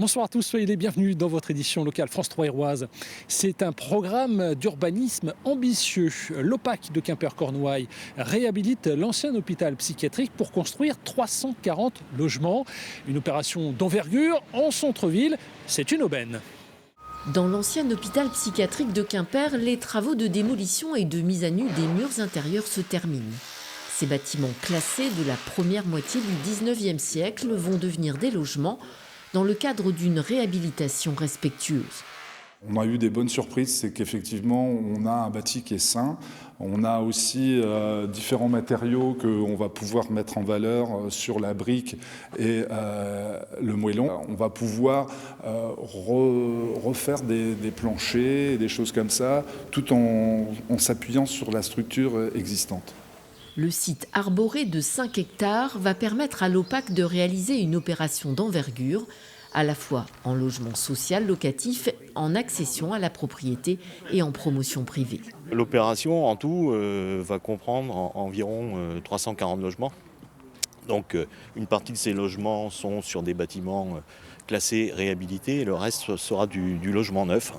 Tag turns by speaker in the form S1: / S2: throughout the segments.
S1: Bonsoir à tous, soyez les bienvenus dans votre édition locale France 3 Héroise. C'est un programme d'urbanisme ambitieux. L'OPAC de Quimper-Cornouailles réhabilite l'ancien hôpital psychiatrique pour construire 340 logements. Une opération d'envergure en centre-ville, c'est une aubaine.
S2: Dans l'ancien hôpital psychiatrique de Quimper, les travaux de démolition et de mise à nu des murs intérieurs se terminent. Ces bâtiments classés de la première moitié du 19e siècle vont devenir des logements dans le cadre d'une réhabilitation respectueuse.
S3: On a eu des bonnes surprises, c'est qu'effectivement on a un bâti qui est sain. On a aussi différents matériaux qu'on va pouvoir mettre en valeur sur la brique et le moellon. On va pouvoir refaire des planchers, des choses comme ça, tout en s'appuyant sur la structure existante.
S2: Le site arboré de 5 hectares va permettre à l'OPAC de réaliser une opération d'envergure, à la fois en logement social locatif, en accession à la propriété et en promotion privée.
S4: L'opération en tout va comprendre environ 340 logements. Donc une partie de ces logements sont sur des bâtiments classés réhabilités et le reste sera du logement neuf.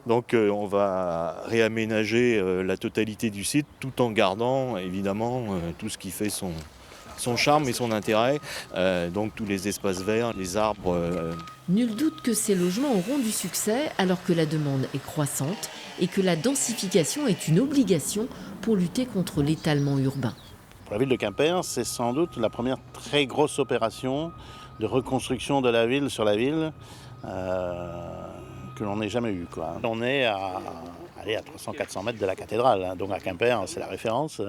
S4: Donc on va réaménager la totalité du site tout en gardant évidemment tout ce qui fait son charme et son intérêt, donc tous les espaces verts, les arbres.
S2: Nul doute que ces logements auront du succès alors que la demande est croissante et que la densification est une obligation pour lutter contre l'étalement urbain.
S5: Pour la ville de Quimper, c'est sans doute la première très grosse opération de reconstruction de la ville sur la ville que l'on n'ait jamais eu, quoi. On est à 300-400 mètres de la cathédrale, donc à Quimper, c'est la référence.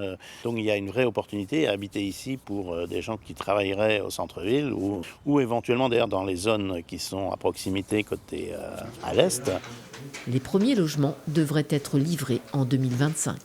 S5: Donc il y a une vraie opportunité à habiter ici pour des gens qui travailleraient au centre-ville ou éventuellement d'ailleurs dans les zones qui sont à proximité côté à l'est.
S2: Les premiers logements devraient être livrés en 2025.